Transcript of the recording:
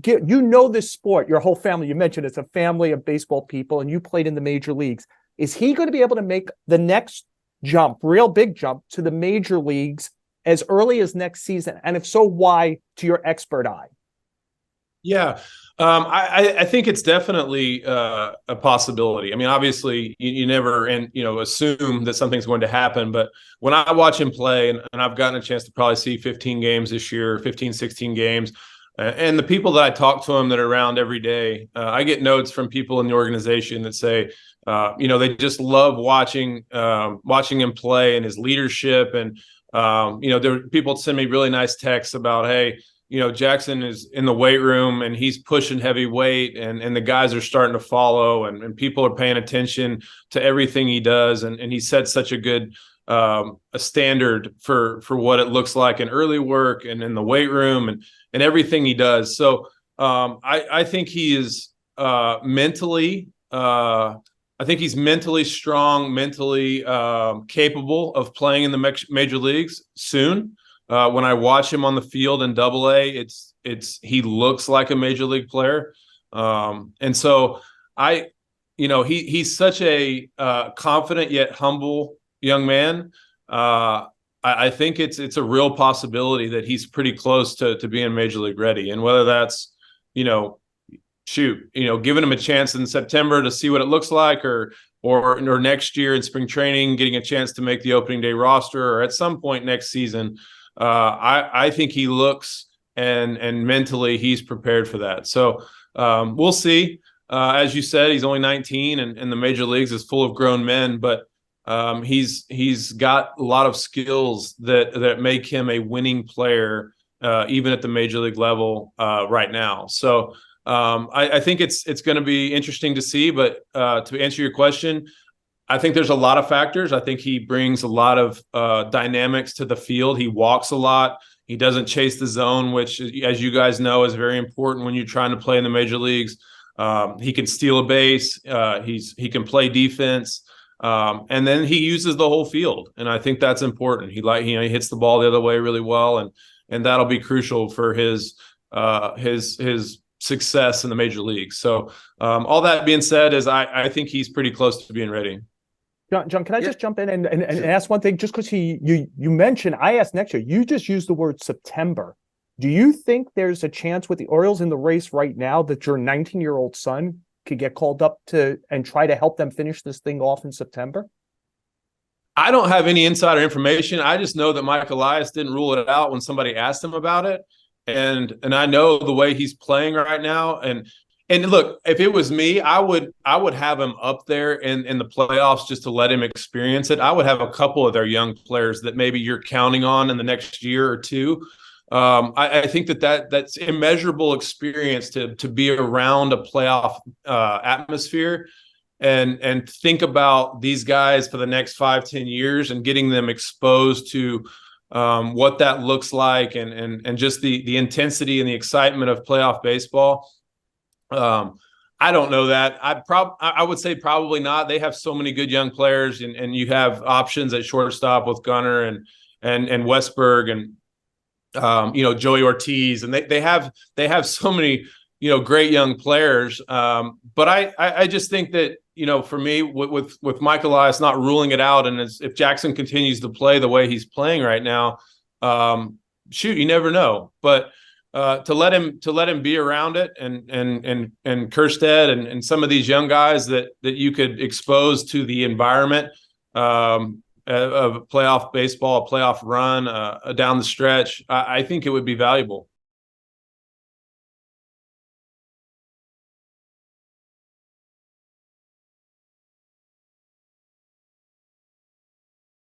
you know this sport, your whole family, you mentioned it's a family of baseball people and you played in the major leagues. Is he going to be able to make the next jump, real big jump to the major leagues as early as next season? And if so, why, to your expert eye? Yeah, I think it's definitely a possibility. I mean, obviously, you never assume that something's going to happen. But when I watch him play, and I've gotten a chance to probably see 15 games this year, 15, 16 games, and the people that I talk to him that are around every day, I get notes from people in the organization that say, they just love watching him play and his leadership. And there people send me really nice texts about, hey, Jackson is in the weight room and he's pushing heavy weight and the guys are starting to follow and people are paying attention to everything he does. And he set such a good a standard for what it looks like in early work and in the weight room and everything he does. So I think he is mentally I think he's mentally strong, mentally capable of playing in the major leagues soon. When I watch him on the field in Double-A, he looks like a major league player, and so he's such a confident yet humble young man. I think it's a real possibility that he's pretty close to being major league ready, and whether that's giving him a chance in September to see what it looks like, or next year in spring training getting a chance to make the opening day roster, or at some point next season. I think he looks and mentally he's prepared for that. So we'll see. As you said, he's only 19 and the major leagues is full of grown men, but he's got a lot of skills that make him a winning player, even at the major league level right now. So I think it's going to be interesting to see. But to answer your question, I think there's a lot of factors. I think he brings a lot of dynamics to the field. He walks a lot. He doesn't chase the zone, which, as you guys know, is very important when you're trying to play in the major leagues. He can steal a base. He can play defense, and then he uses the whole field, and I think that's important. He hits the ball the other way really well, and that'll be crucial for his success in the major leagues. So all that being said, I think he's pretty close to being ready. John, can I just jump in and ask one thing? Just because you mentioned, I asked next year, you just used the word September. Do you think there's a chance with the Orioles in the race right now that your 19-year-old son could get called up to and try to help them finish this thing off in September? I don't have any insider information. I just know that Mike Elias didn't rule it out when somebody asked him about it. And I know the way he's playing right now. And look, if it was me, I would have him up there in the playoffs just to let him experience it. I would have a couple of their young players that maybe you're counting on in the next year or two. I think that's immeasurable experience to be around a playoff atmosphere and think about these guys for the next 5-10 years and getting them exposed to what that looks like and just the intensity and the excitement of playoff baseball. I don't know that. I would say probably not. They have so many good young players, and you have options at shortstop with Gunnar and Westberg and Joey Ortiz, and they have so many great young players. But I just think that for me with Mike Elias not ruling it out, and if Jackson continues to play the way he's playing right now, you never know. But to let him be around it and Kerstead and some of these young guys that you could expose to the environment of playoff baseball, a playoff run down the stretch, I think it would be valuable.